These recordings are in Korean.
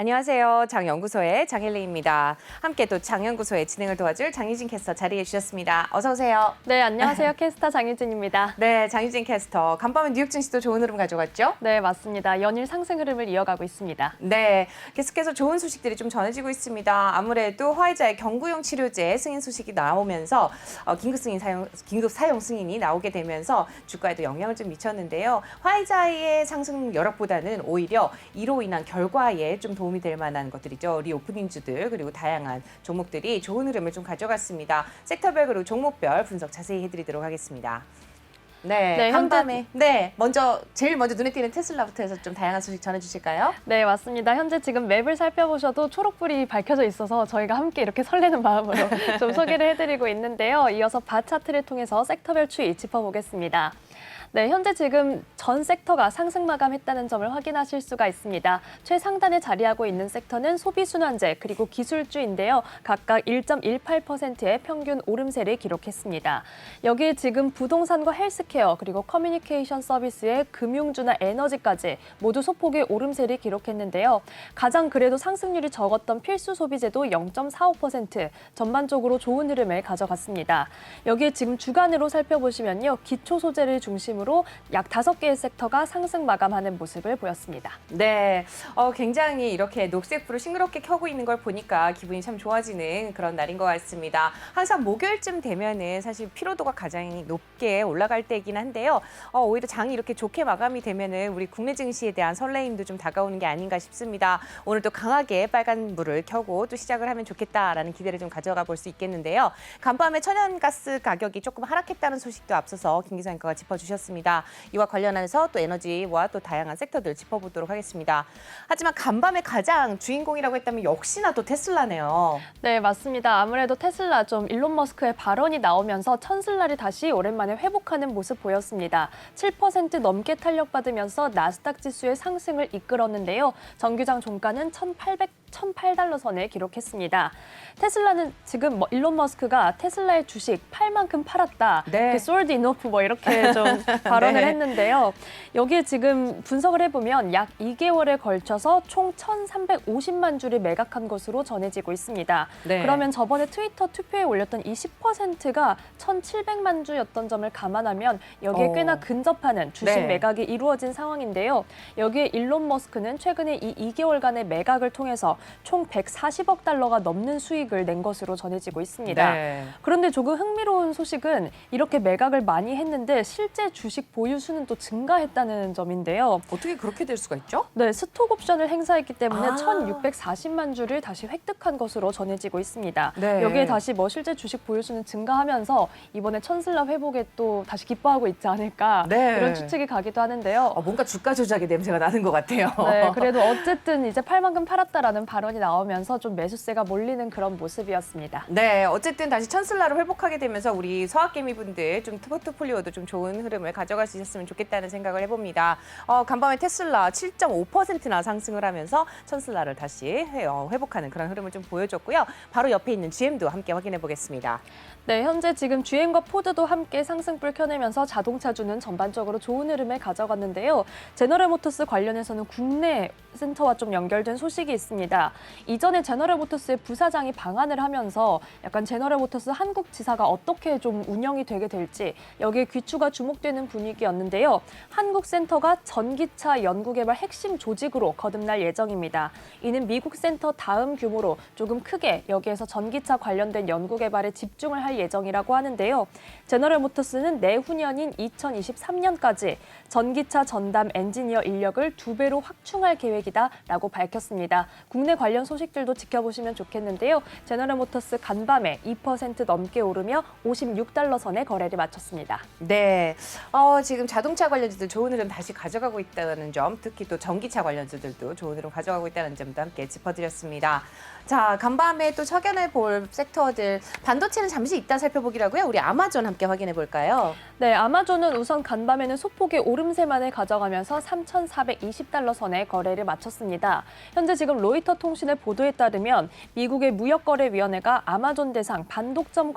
안녕하세요. 장연구소의 장혜리입니다. 함께 또 장연구소의 진행을 도와줄 장유진 캐스터 자리해 주셨습니다. 어서 오세요. 네, 안녕하세요. 캐스터 장유진입니다. 네, 장유진 캐스터. 간밤에 뉴욕 증시도 좋은 흐름 가져갔죠? 네, 맞습니다. 연일 상승 흐름을 이어가고 있습니다. 네, 계속해서 좋은 소식들이 좀 전해지고 있습니다. 아무래도 화이자의 경구용 치료제 승인 소식이 나오면서 긴급 사용 승인이 나오게 되면서 주가에도 영향을 좀 미쳤는데요. 화이자의 상승 여력보다는 오히려 이로 인한 결과에 좀 도움이 될 만한 것들이죠. 리오프닝주들 그리고 다양한 종목들이 좋은 흐름을 좀 가져갔습니다. 섹터별 그리고 종목별 분석 자세히 해드리도록 하겠습니다. 네, 간밤에 제일 먼저 눈에 띄는 테슬라부터 해서 좀 다양한 소식 전해주실까요? 네, 맞습니다. 현재 지금 맵을 살펴보셔도 초록불이 밝혀져 있어서 저희가 함께 이렇게 설레는 마음으로 좀 소개를 해드리고 있는데요. 이어서 바 차트를 통해서 섹터별 추이 짚어보겠습니다. 네, 현재 지금 전 섹터가 상승 마감했다는 점을 확인하실 수가 있습니다. 최상단에 자리하고 있는 섹터는 소비순환재 그리고 기술주인데요. 각각 1.18%의 평균 오름세를 기록했습니다. 여기에 지금 부동산과 헬스케어 그리고 커뮤니케이션 서비스의 금융주나 에너지까지 모두 소폭의 오름세를 기록했는데요. 가장 그래도 상승률이 적었던 필수 소비재도 0.45%, 전반적으로 좋은 흐름을 가져갔습니다. 여기에 지금 주간으로 살펴보시면요. 기초 소재를 중심으로 약 5개의 섹터가 상승 마감하는 모습을 보였습니다. 네, 굉장히 이렇게 녹색불을 싱그럽게 켜고 있는 걸 보니까 기분이 참 좋아지는 그런 날인 것 같습니다. 항상 목요일쯤 되면은 사실 피로도가 가장 높게 올라갈 때이긴 한데요. 오히려 장이 이렇게 좋게 마감이 되면은 우리 국내 증시에 대한 설레임도 좀 다가오는 게 아닌가 싶습니다. 오늘 또 강하게 빨간 불을 켜고 또 시작을 하면 좋겠다라는 기대를 좀 가져가 볼 수 있겠는데요. 간밤에 천연가스 가격이 조금 하락했다는 소식도 앞서서 김 기자님과 짚어주셨습니다. 이와 관련해서 또 에너지와 또 다양한 섹터들 짚어보도록 하겠습니다. 하지만 간밤에 가장 주인공이라고 했다면 역시나 또 테슬라네요. 네, 맞습니다. 아무래도 테슬라 좀 일론 머스크의 발언이 나오면서 천슬라를 다시 오랜만에 회복하는 모습 보였습니다. 7% 넘게 탄력받으면서 나스닥 지수의 상승을 이끌었는데요. 정규장 종가는 1,800달러 선에 기록했습니다. 테슬라는 지금 일론 머스크가 테슬라의 주식 팔 만큼 팔았다. 네. sold enough 이렇게 좀 발언을 네. 했는데요. 여기에 지금 분석을 해보면 약 2개월에 걸쳐서 총 1,350만 주를 매각한 것으로 전해지고 있습니다. 네. 그러면 저번에 트위터 투표에 올렸던 이 10%가 1,700만 주였던 점을 감안하면 여기에 꽤나 근접하는 주식 네. 매각이 이루어진 상황인데요. 여기에 일론 머스크는 최근에 이 2개월간의 매각을 통해서 총 140억 달러가 넘는 수익을 낸 것으로 전해지고 있습니다. 네. 그런데 조금 흥미로운 소식은 이렇게 매각을 많이 했는데 실제 주식 보유 수는 또 증가했다는 점인데요. 어떻게 그렇게 될 수가 있죠? 네, 스톡 옵션을 행사했기 때문에 아. 1,640만 주를 다시 획득한 것으로 전해지고 있습니다. 네. 여기에 다시 실제 주식 보유 수는 증가하면서 이번에 천슬라 회복에 또 다시 기뻐하고 있지 않을까 네. 이런 추측이 가기도 하는데요. 뭔가 주가 조작의 냄새가 나는 것 같아요. 네, 그래도 어쨌든 이제 팔만큼 팔았다라는 발언이 나오면서 좀 매수세가 몰리는 그런 모습이었습니다. 네, 어쨌든 다시 천슬라로 회복하게 되면서 우리 서학개미분들 좀 포트폴리오도 좀 좋은 흐름을 가져갈 수 있었으면 좋겠다는 생각을 해봅니다. 간밤에 테슬라 7.5%나 상승을 하면서 천슬라를 다시 회복하는 그런 흐름을 좀 보여줬고요. 바로 옆에 있는 GM도 함께 확인해 보겠습니다. 네, 현재 지금 GM과 포드도 함께 상승불 켜내면서 자동차주는 전반적으로 좋은 흐름을 가져갔는데요. 제너럴모터스 관련해서는 국내 센터와 좀 연결된 소식이 있습니다. 이전에 제너럴모터스의 부사장이 방한을 하면서 약간 제너럴모터스 한국 지사가 어떻게 좀 운영이 되게 될지 여기에 귀추가 주목되는 분위기였는데요. 한국센터가 전기차 연구개발 핵심 조직으로 거듭날 예정입니다. 이는 미국 센터 다음 규모로 조금 크게 여기에서 전기차 관련된 연구개발에 집중을 할 예정이라고 하는데요. 제너럴모터스는 내후년인 2023년까지 전기차 전담 엔지니어 인력을 2배로 확충할 계획이다라고 밝혔습니다. 국내 관련 소식들도 지켜보시면 좋겠는데요. 제너럴모터스 간밤에 2% 넘게 오르며 56달러 선에 거래를 마쳤습니다. 네, 지금 자동차 관련주들 좋은 흐름 다시 가져가고 있다는 점, 특히 또 전기차 관련주들도 좋은 흐름 가져가고 있다는 점도 함께 짚어드렸습니다. 자, 간밤에 또 확인해 볼 섹터들, 반도체는 잠시 이따 살펴보기라고요. 우리 아마존 함께 확인해 볼까요? 네, 아마존은 우선 간밤에는 소폭의 오름세만을 가져가면서 3,420달러 선에 거래를 마쳤습니다. 현재 지금 로이터 로이터통신의 보도에 따르면 미국의 무역거래위원회가 아마존 대상 반독점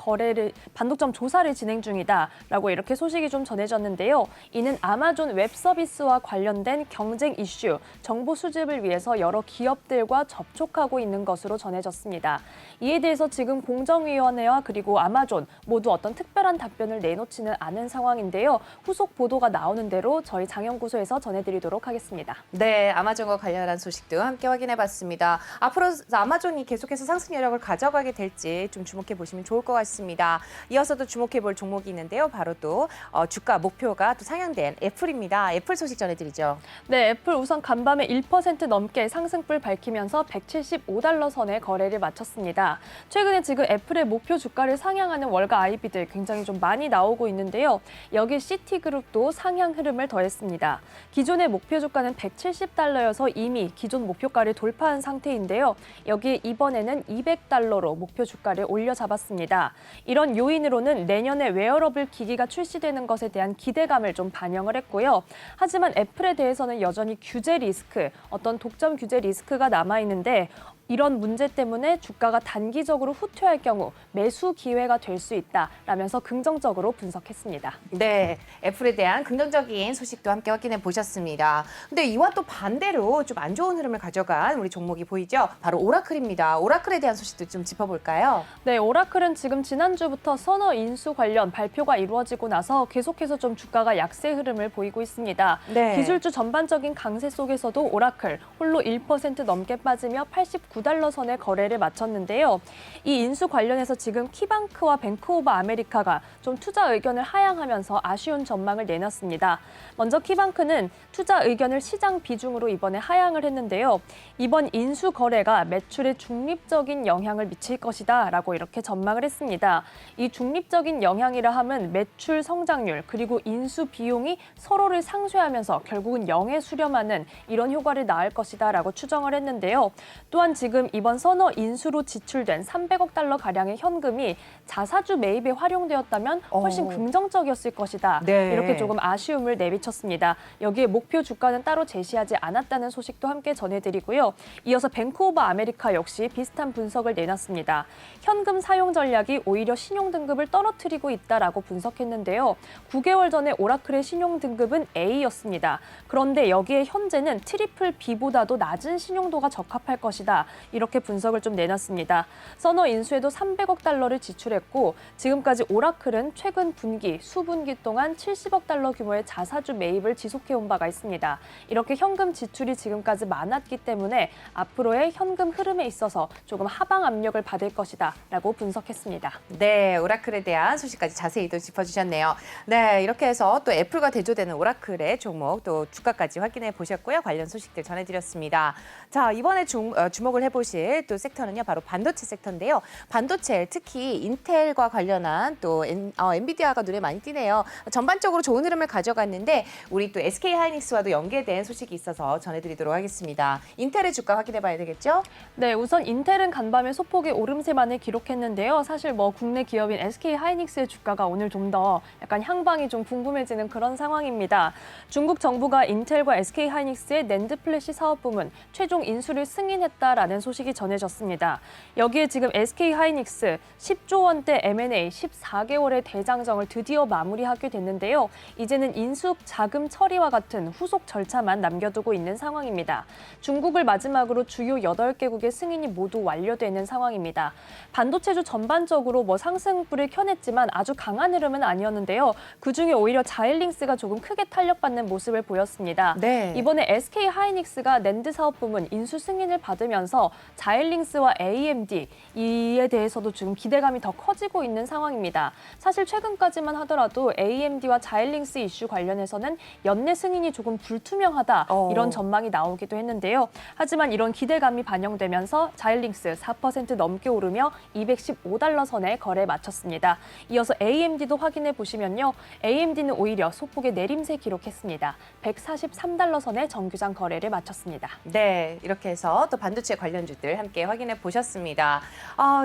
조사를 진행 중이다라고 이렇게 소식이 좀 전해졌는데요. 이는 아마존 웹 서비스와 관련된 경쟁 이슈, 정보 수집을 위해서 여러 기업들과 접촉하고 있는 것으로 전해졌습니다. 이에 대해서 지금 공정위원회와 그리고 아마존 모두 어떤 특별한 답변을 내놓지는 않은 상황인데요. 후속 보도가 나오는 대로 저희 장영구소에서 전해드리도록 하겠습니다. 네, 아마존과 관련한 소식도 함께 확인해봤습니다. 앞으로 아마존이 계속해서 상승 여력을 가져가게 될지 좀 주목해 보시면 좋을 것 같습니다. 이어서도 주목해 볼 종목이 있는데요. 바로 또 주가 목표가 또 상향된 애플입니다. 애플 소식 전해드리죠. 네, 애플 우선 간밤에 1% 넘게 상승불 밝히면서 175달러 선에 거래를 마쳤습니다. 최근에 지금 애플의 목표 주가를 상향하는 월가 IB들 굉장히 좀 많이 나오고 있는데요. 여기 시티그룹도 상향 흐름을 더했습니다. 기존의 목표 주가는 170달러여서 이미 기존 목표가를 돌파한 상태인데요. 여기에 이번에는 200달러로 목표 주가를 올려 잡았습니다. 이런 요인으로는 내년에 웨어러블 기기가 출시되는 것에 대한 기대감을 좀 반영을 했고요. 하지만 애플에 대해서는 여전히 규제 리스크, 어떤 독점 규제 리스크가 남아있는데 이런 문제 때문에 주가가 단기적으로 후퇴할 경우 매수 기회가 될 수 있다라면서 긍정적으로 분석했습니다. 네, 애플에 대한 긍정적인 소식도 함께 확인해 보셨습니다. 근데 이와 또 반대로 좀 안 좋은 흐름을 가져간 우리 종목이 보이죠? 바로 오라클입니다. 오라클에 대한 소식도 좀 짚어볼까요? 네, 오라클은 지금 지난주부터 선어 인수 관련 발표가 이루어지고 나서 계속해서 좀 주가가 약세 흐름을 보이고 있습니다. 네. 기술주 전반적인 강세 속에서도 오라클 홀로 1% 넘게 빠지며 89달러 선에 거래를 마쳤는데요. 이 인수 관련해서 지금 키방크와 뱅크 오브 아메리카가 좀 투자 의견을 하향하면서 아쉬운 전망을 내놨습니다. 먼저 키방크는 투자 의견을 시장 비중으로 이번에 하향을 했는데요. 이번 인수 거래가 매출에 중립적인 영향을 미칠 것이다 라고 이렇게 전망을 했습니다. 이 중립적인 영향이라 함은 매출 성장률 그리고 인수 비용이 서로를 상쇄하면서 결국은 0에 수렴하는 이런 효과를 낳을 것이다 라고 추정을 했는데요. 또한 지금 이번 선어 인수로 지출된 300억 달러 가량의 현금이 자사주 매입에 활용되었다면 훨씬 긍정적이었을 것이다. 네. 이렇게 조금 아쉬움을 내비쳤습니다. 여기에 목표 주가는 따로 제시하지 않았다는 소식도 함께 전해드리고요. 이어서 뱅크 오브 아메리카 역시 비슷한 분석을 내놨습니다. 현금 사용 전략이 오히려 신용 등급을 떨어뜨리고 있다라고 분석했는데요. 9개월 전에 오라클의 신용 등급은 A였습니다. 그런데 여기에 현재는 트리플 B보다도 낮은 신용도가 적합할 것이다. 이렇게 분석을 좀 내놨습니다. 선어 인수에도 300억 달러를 지출했고 지금까지 오라클은 최근 분기, 수분기 동안 70억 달러 규모의 자사주 매입을 지속해온 바가 있습니다. 이렇게 현금 지출이 지금까지 많았기 때문에 앞으로의 현금 흐름에 있어서 조금 하방 압력을 받을 것이다 라고 분석했습니다. 네, 오라클에 대한 소식까지 자세히 또 짚어주셨네요. 네, 이렇게 해서 또 애플과 대조되는 오라클의 종목 또 주가까지 확인해 보셨고요. 관련 소식들 전해드렸습니다. 자, 이번에 주목을 해보실 또 섹터는요, 바로 반도체 섹터인데요. 반도체, 특히 인텔과 관련한 또 엔비디아가 눈에 많이 띄네요. 전반적으로 좋은 흐름을 가져갔는데 우리 또 SK 하이닉스와도 연계된 소식이 있어서 전해드리도록 하겠습니다. 인텔의 주가 확인해봐야 되겠죠? 네, 우선 인텔은 간밤에 소폭의 오름세만을 기록했는데요. 사실 뭐 국내 기업인 SK 하이닉스의 주가가 오늘 좀 더 약간 향방이 좀 궁금해지는 그런 상황입니다. 중국 정부가 인텔과 SK 하이닉스의 낸드 플래시 사업 부문 최종 인수를 승인했다라는 소식이 전해졌습니다. 여기에 지금 SK 하이닉스 10조 원대 M&A 14개월의 대장정을 드디어 마무리하게 됐는데요. 이제는 인수 자금 처리와 같은 후속 절차만 남겨두고 있는 상황입니다. 중국을 마지막으로 주요 8개국의 승인이 모두 완료되는 상황입니다. 반도체주 전반적으로 뭐 상승불을 켜냈지만 아주 강한 흐름은 아니었는데요. 그중에 오히려 자일링스가 조금 크게 탄력받는 모습을 보였습니다. 네. 이번에 SK 하이닉스가 낸드 사업 부문 인수 승인을 받으면서 자일링스와 AMD 이에 대해서도 지금 기대감이 더 커지고 있는 상황입니다. 사실 최근까지만 하더라도 AMD와 자일링스 이슈 관련해서는 연내 승인이 조금 불투명하다 이런 전망이 나오기도 했는데요. 하지만 이런 기대감이 반영되면서 자일링스 4% 넘게 오르며 215달러 선에 거래 마쳤습니다. 이어서 AMD도 확인해 보시면요. AMD는 오히려 소폭의 내림세 기록했습니다. 143달러 선에 정규장 거래를 마쳤습니다. 네, 이렇게 해서 또 반도체 관련 관련주들 함께 확인해 보셨습니다.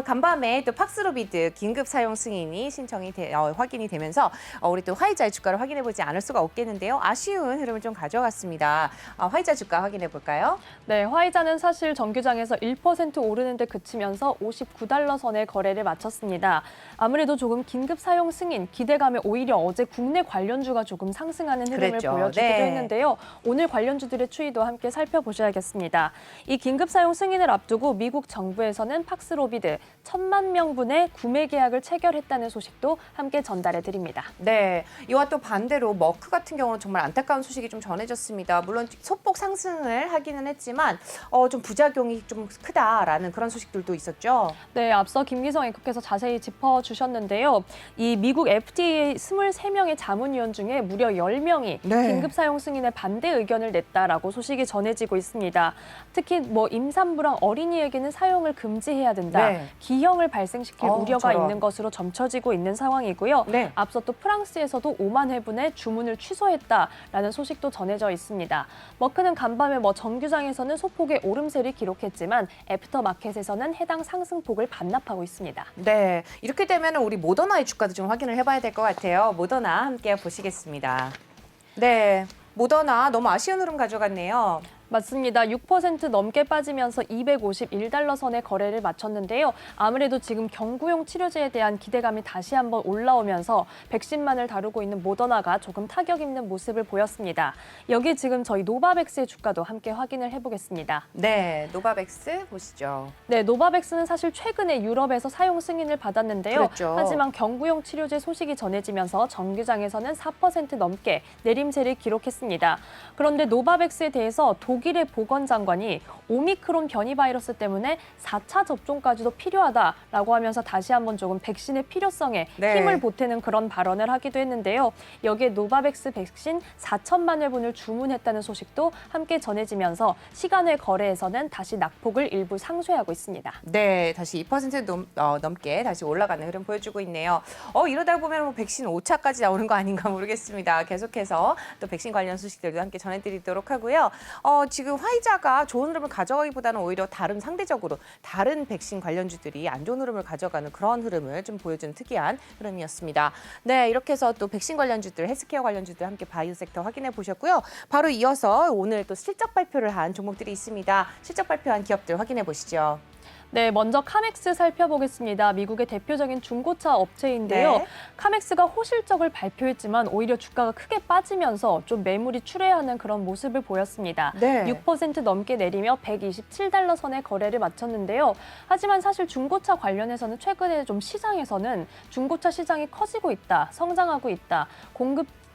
간밤에 또 팍스로비드 긴급 사용 승인이 확인이 되면서 우리 또 화이자의 주가를 확인해 보지 않을 수가 없겠는데요. 아쉬운 흐름을 좀 가져갔습니다. 화이자 주가 확인해 볼까요? 네, 화이자는 사실 정규장에서 1% 오르는 데 그치면서 59달러 선에 거래를 마쳤습니다. 아무래도 조금 긴급 사용 승인, 기대감에 오히려 어제 국내 관련주가 조금 상승하는 흐름을 그랬죠. 보여주기도 네. 했는데요. 오늘 관련주들의 추이도 함께 살펴보셔야겠습니다. 이 긴급 사용 승인을 앞두고 미국 정부에서는 팍스로비드 1,000만 명분의 구매 계약을 체결했다는 소식도 함께 전달해 드립니다. 네, 이와 또 반대로 머크 같은 경우는 정말 안타까운 소식이 좀 전해졌습니다. 물론 소폭 상승을 하기는 했지만 좀 부작용이 좀 크다라는 그런 소식들도 있었죠. 네, 앞서 김기성 앵커께서 자세히 짚어주셨는데요. 이 미국 FDA 23명의 자문위원 중에 무려 10명이 네. 긴급 사용 승인에 반대 의견을 냈다라고 소식이 전해지고 있습니다. 특히 임산부랑 어린이에게는 사용을 금지해야 된다. 네. 기형을 발생시킬 우려가 저런. 있는 것으로 점쳐지고 있는 상황이고요. 네. 앞서 또 프랑스에서도 5만 회분의 주문을 취소했다라는 소식도 전해져 있습니다. 머크는 간밤에 정규장에서는 소폭의 오름세를 기록했지만 애프터마켓에서는 해당 상승폭을 반납하고 있습니다. 네, 이렇게 되면 우리 모더나의 주가도 좀 확인을 해봐야 될 것 같아요. 모더나 함께 보시겠습니다. 네, 모더나 너무 아쉬운 흐름 가져갔네요. 맞습니다. 6% 넘게 빠지면서 251달러 선에 거래를 마쳤는데요. 아무래도 지금 경구용 치료제에 대한 기대감이 다시 한번 올라오면서 백신만을 다루고 있는 모더나가 조금 타격 입는 모습을 보였습니다. 여기 지금 저희 노바백스의 주가도 함께 확인을 해보겠습니다. 네, 노바백스 보시죠. 네, 노바백스는 사실 최근에 유럽에서 사용 승인을 받았는데요. 그렇죠. 하지만 경구용 치료제 소식이 전해지면서 정규장에서는 4% 넘게 내림세를 기록했습니다. 그런데 노바백스에 대해서 독일의 보건장관이 오미크론 변이 바이러스 때문에 4차 접종까지도 필요하다라고 하면서 다시 한번 조금 백신의 필요성에 네. 힘을 보태는 그런 발언을 하기도 했는데요. 여기에 노바백스 백신 4천만 회분을 주문했다는 소식도 함께 전해지면서 시간외 거래에서는 다시 낙폭을 일부 상쇄하고 있습니다. 네, 다시 2% 넘게 다시 올라가는 흐름 보여주고 있네요. 이러다 보면 백신 5차까지 나오는 거 아닌가 모르겠습니다. 계속해서 또 백신 관련 소식들도 함께 전해드리도록 하고요. 지금 화이자가 좋은 흐름을 가져가기보다는 오히려 상대적으로 다른 백신 관련주들이 안 좋은 흐름을 가져가는 그런 흐름을 좀 보여주는 특이한 흐름이었습니다. 네, 이렇게 해서 또 백신 관련주들, 헬스케어 관련주들 함께 바이오 섹터 확인해 보셨고요. 바로 이어서 오늘 또 실적 발표를 한 종목들이 있습니다. 실적 발표한 기업들 확인해 보시죠. 네, 먼저 카맥스 살펴보겠습니다. 미국의 대표적인 중고차 업체인데요. 네. 카맥스가 호실적을 발표했지만 오히려 주가가 크게 빠지면서 좀 매물이 출회하는 그런 모습을 보였습니다. 네. 6% 넘게 내리며 127달러 선에 거래를 마쳤는데요. 하지만 사실 중고차 관련해서는 최근에 좀 시장에서는 중고차 시장이 커지고 있다, 성장하고 있다,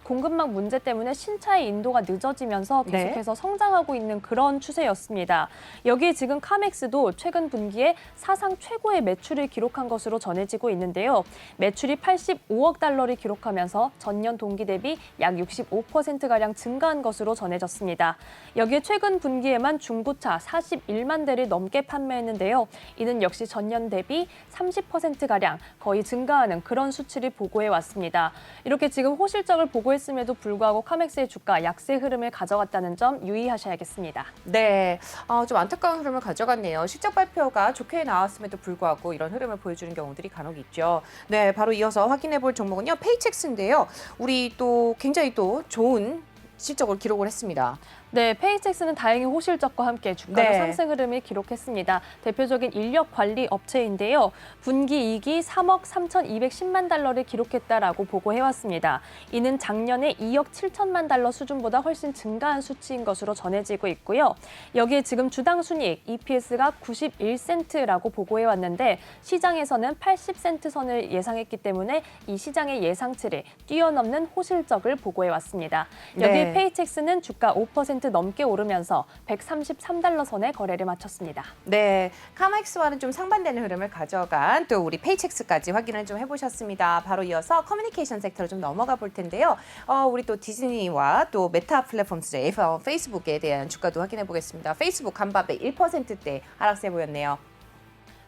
공급망 문제 때문에 신차의 인도가 늦어지면서 계속해서 성장하고 있는 그런 추세였습니다. 여기에 지금 카맥스도 최근 분기에 사상 최고의 매출을 기록한 것으로 전해지고 있는데요. 매출이 85억 달러를 기록하면서 전년 동기 대비 약 65%가량 증가한 것으로 전해졌습니다. 여기에 최근 분기에만 중고차 41만 대를 넘게 판매했는데요. 이는 역시 전년 대비 30%가량 거의 증가하는 그런 수치를 보고해 왔습니다. 이렇게 지금 호실적을 보고했음에도 불구하고 카맥스의 주가 약세 흐름을 가져갔다는 점 유의하셔야겠습니다. 네, 좀 안타까운 흐름을 가져갔네요. 실적 발표가 좋게 나왔음에도 불구하고 이런 흐름을 보여주는 경우들이 간혹 있죠. 네, 바로 이어서 확인해 볼 종목은요. 페이첵스인데요. 우리 또 굉장히 또 좋은 실적을 기록을 했습니다. 네, 페이첵스는 다행히 호실적과 함께 주가로 네. 상승 흐름을 기록했습니다. 대표적인 인력 관리 업체인데요. 분기 이익이 3억 3,210만 달러를 기록했다라고 보고해왔습니다. 이는 작년에 2억 7천만 달러 수준보다 훨씬 증가한 수치인 것으로 전해지고 있고요. 여기에 지금 주당 순이익 EPS가 91센트라고 보고해왔는데 시장에서는 80센트 선을 예상했기 때문에 이 시장의 예상치를 뛰어넘는 호실적을 보고해왔습니다. 여기에 네. 페이첵스는 주가 5% 넘게 오르면서 133달러 선에 거래를 마쳤습니다. 네, 카맥스와는 좀 상반되는 흐름을 가져간 또 우리 페이첵스까지 확인을 좀 해보셨습니다. 바로 이어서 커뮤니케이션 섹터로 좀 넘어가 볼 텐데요. 우리 또 디즈니와 또 메타 플랫폼스, 페이스북에 대한 주가도 확인해 보겠습니다. 페이스북 간밤에 1%대 하락세 보였네요.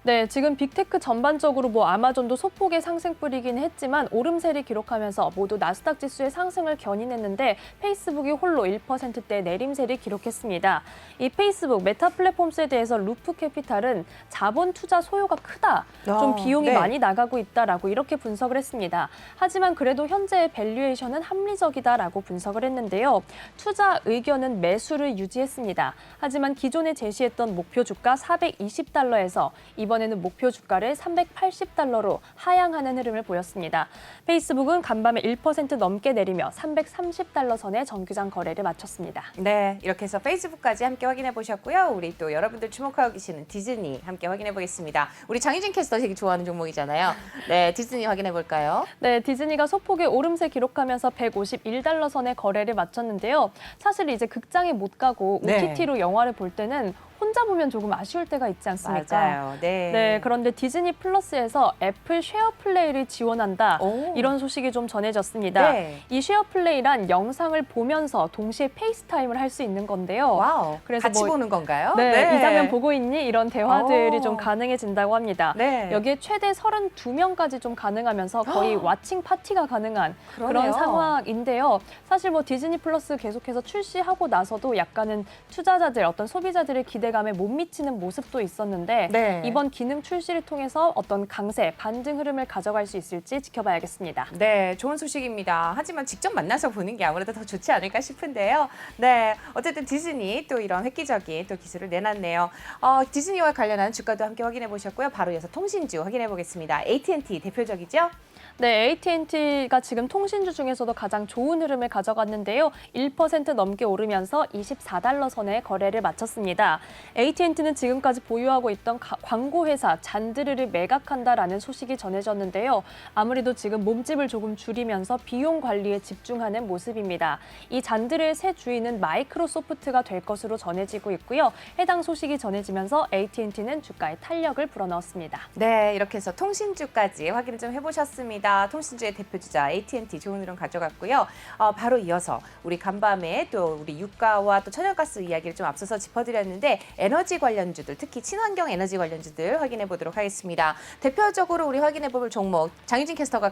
네, 지금 빅테크 전반적으로 아마존도 소폭의 상승불이긴 했지만 오름세를 기록하면서 모두 나스닥 지수의 상승을 견인했는데 페이스북이 홀로 1%대 내림세를 기록했습니다. 이 페이스북 메타 플랫폼스에 대해서 루프 캐피탈은 자본 투자 소요가 크다, 좀 비용이 네. 많이 나가고 있다라고 이렇게 분석을 했습니다. 하지만 그래도 현재의 밸류에이션은 합리적이다라고 분석을 했는데요. 투자 의견은 매수를 유지했습니다. 하지만 기존에 제시했던 목표 주가 420달러에서 이번에는 목표 주가를 380달러로 하향하는 흐름을 보였습니다. 페이스북은 간밤에 1% 넘게 내리며 330달러 선에 정규장 거래를 마쳤습니다. 네, 이렇게 해서 페이스북까지 함께 확인해 보셨고요. 우리 또 여러분들 주목하고 계시는 디즈니 함께 확인해 보겠습니다. 우리 장유진 캐스터 되게 좋아하는 종목이잖아요. 네, 디즈니 확인해 볼까요? 네, 디즈니가 소폭의 오름세 기록하면서 151달러 선에 거래를 마쳤는데요. 사실 이제 극장에 못 가고 네. OTT로 영화를 볼 때는 혼자 보면 조금 아쉬울 때가 있지 않습니까? 맞아요. 네. 네, 그런데 디즈니 플러스에서 애플 쉐어 플레이를 지원한다. 오. 이런 소식이 좀 전해졌습니다. 네. 이 쉐어 플레이란 영상을 보면서 동시에 페이스타임을 할 수 있는 건데요. 와우. 그래서 같이 보는 건가요? 네, 이 장면 보고 있니? 이런 대화들이 오. 좀 가능해진다고 합니다. 네. 여기에 최대 32명까지 좀 가능하면서 거의 왓칭 파티가 가능한 그러네요. 그런 상황인데요. 사실 디즈니 플러스 계속해서 출시하고 나서도 약간은 투자자들, 어떤 소비자들의 기대감에 못 미치는 모습도 있었는데 네. 이번 기능 출시를 통해서 어떤 강세, 반등 흐름을 가져갈 수 있을지 지켜봐야겠습니다. 네, 좋은 소식입니다. 하지만 직접 만나서 보는 게 아무래도 더 좋지 않을까 싶은데요. 네, 어쨌든 디즈니 또 이런 획기적인 또 기술을 내놨네요. 디즈니와 관련한 주가도 함께 확인해 보셨고요. 바로 이어서 통신주 확인해 보겠습니다. AT&T 대표적이죠? 네, AT&T가 지금 통신주 중에서도 가장 좋은 흐름을 가져갔는데요. 1% 넘게 오르면서 24달러 선에 거래를 마쳤습니다. AT&T는 지금까지 보유하고 있던 광고 회사 잔드르를 매각한다라는 소식이 전해졌는데요. 아무래도 지금 몸집을 조금 줄이면서 비용 관리에 집중하는 모습입니다. 이 잔드르의 새 주인은 마이크로소프트가 될 것으로 전해지고 있고요. 해당 소식이 전해지면서 AT&T는 주가에 탄력을 불어넣었습니다. 네, 이렇게 해서 통신주까지 확인 좀 해보셨습니다. 통신주의 대표주자 AT&T 좋은 흐름 가져갔고요. 바로 이어서 우리 간밤에 또 우리 유가와 또 천연가스 이야기를 좀 앞서서 짚어드렸는데 에너지 관련주들, 특히 친환경 에너지 관련주들 확인해 보도록 하겠습니다. 대표적으로 우리 확인해 볼 종목 장유진 캐스터가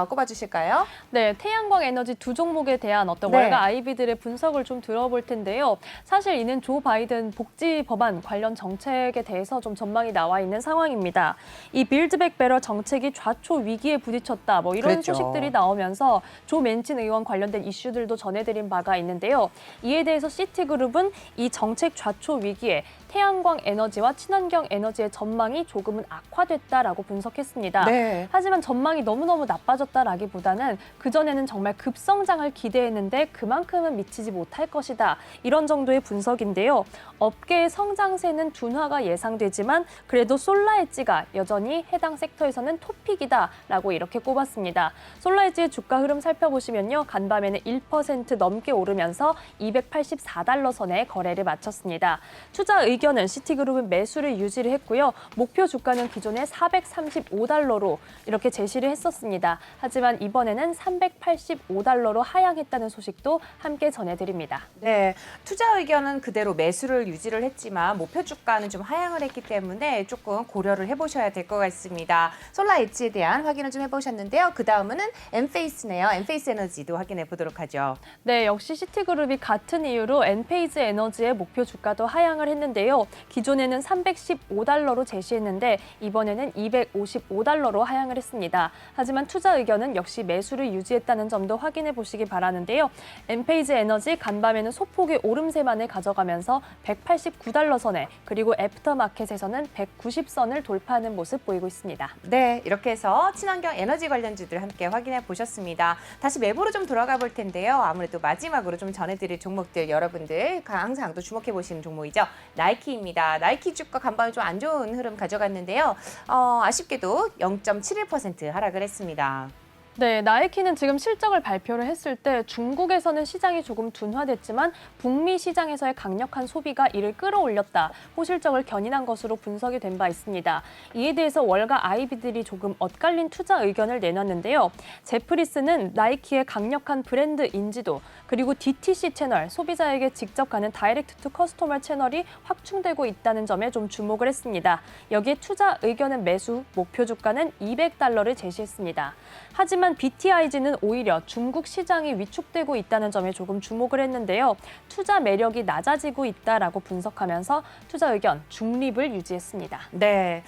꼽아주실까요? 네, 태양광 에너지 두 종목에 대한 어떤 네. 월가 IB들의 분석을 좀 들어볼 텐데요. 사실 이는 조 바이든 복지 법안 관련 정책에 대해서 좀 전망이 나와 있는 상황입니다. 이 빌드백 베러 정책이 좌초 위기에 부딪혔다. 이런 그랬죠. 소식들이 나오면서 조 맨친 의원 관련된 이슈들도 전해드린 바가 있는데요. 이에 대해서 시티그룹은 이 정책 좌초 위기에 태양광 에너지와 친환경 에너지의 전망이 조금은 악화됐다라고 분석했습니다. 네. 하지만 전망이 너무너무 나빠졌다라기보다는 그전에는 정말 급성장을 기대했는데 그만큼은 미치지 못할 것이다. 이런 정도의 분석인데요. 업계의 성장세는 둔화가 예상되지만 그래도 솔라엣지가 여전히 해당 섹터에서는 토픽이다라고 이렇게 꼽았습니다. 솔라엣지의 주가 흐름 살펴보시면요. 간밤에는 1% 넘게 오르면서 284달러 선에 거래를 마쳤습니다. 투자 의견은 시티그룹은 매수를 유지를 했고요. 목표 주가는 기존에 435달러로 이렇게 제시를 했었습니다. 하지만 이번에는 385달러로 하향했다는 소식도 함께 전해드립니다. 네, 투자 의견은 그대로 매수를 유지를 했지만 목표 주가는 좀 하향을 했기 때문에 조금 고려를 해보셔야 될 것 같습니다. 솔라 엣지에 대한 확인을 좀 해보셨는데요. 그 다음은 엔페이스네요. 엔페이스 에너지도 확인해 보도록 하죠. 네, 역시 시티그룹이 같은 이유로 엔페이즈 에너지의 목표 주가도 하향을 했는데요. 기존에는 315달러로 제시했는데 이번에는 255달러로 하향을 했습니다. 하지만 투자 의견은 역시 매수를 유지했다는 점도 확인해 보시기 바라는데요. 엔페이즈 에너지 간밤에는 소폭의 오름세만을 가져가면서 189달러 선에 그리고 애프터마켓에서는 190선을 돌파하는 모습 보이고 있습니다. 네, 이렇게 해서 친환경 에너지 관련주들 함께 확인해 보셨습니다. 다시 매부로 좀 돌아가 볼 텐데요. 아무래도 마지막으로 좀 전해드릴 종목들 여러분들 항상 또 주목해 보시는 종목이죠. 나이키입니다. 나이키 주가 간밤에 좀 안 좋은 흐름 가져갔는데요. 아쉽게도 0.71% 하락을 했습니다. 네, 나이키는 지금 실적을 발표를 했을 때 중국에서는 시장이 조금 둔화됐지만 북미 시장에서의 강력한 소비가 이를 끌어올렸다. 호실적을 견인한 것으로 분석이 된 바 있습니다. 이에 대해서 월가 아이비들이 조금 엇갈린 투자 의견을 내놨는데요. 제프리스는 나이키의 강력한 브랜드 인지도, 그리고 DTC 채널, 소비자에게 직접 가는 다이렉트 투 커스터머 채널이 확충되고 있다는 점에 좀 주목을 했습니다. 여기에 투자 의견은 매수, 목표 주가는 $200를 제시했습니다. 하지만 BTIG는 오히려 중국 시장이 위축되고 있다는 점에 조금 주목을 했는데요. 투자 매력이 낮아지고 있다라고 분석하면서 투자 의견 중립을 유지했습니다. 네,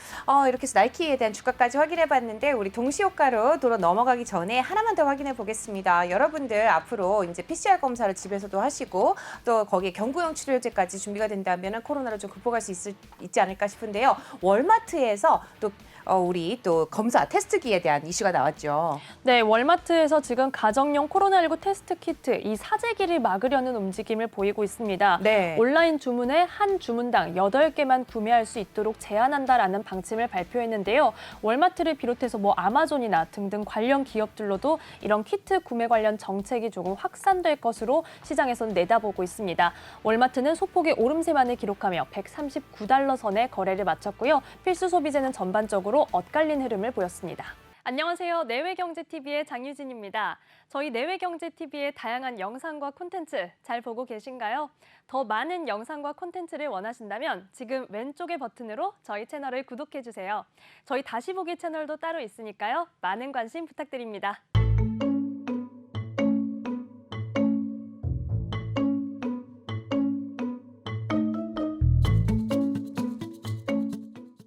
이렇게 해서 나이키에 대한 주가까지 확인해봤는데 우리 동시효과로 도로 넘어가기 전에 하나만 더 확인해 보겠습니다. 여러분들 앞으로 이제 PCR 검사를 집에서도 하시고 또 거기에 경구용 치료제까지 준비가 된다면 코로나를 좀 극복할 수 있지 않을까 싶은데요. 월마트에서 또 우리 또 검사 테스트기에 대한 이슈가 나왔죠. 네, 월마트에서 지금 가정용 코로나19 테스트 키트, 이 사재기를 막으려는 움직임을 보이고 있습니다. 네. 온라인 주문에 한 주문당 8개만 구매할 수 있도록 제한한다라는 방침을 발표했는데요. 월마트를 비롯해서 아마존이나 등등 관련 기업들로도 이런 키트 구매 관련 정책이 조금 확산될 것으로 시장에서는 내다보고 있습니다. 월마트는 소폭의 오름세만을 기록하며 $139 선에 거래를 마쳤고요. 필수 소비재는 전반적으로 엇갈린 흐름을 보였습니다. 안녕하세요. 내외경제TV의 장유진입니다. 저희 내외경제TV의 다양한 영상과 콘텐츠 잘 보고 계신가요? 더 많은 영상과 콘텐츠를 원하신다면 지금 왼쪽의 버튼으로 저희 채널을 구독해주세요. 저희 다시 보기 채널도 따로 있으니까요. 많은 관심 부탁드립니다.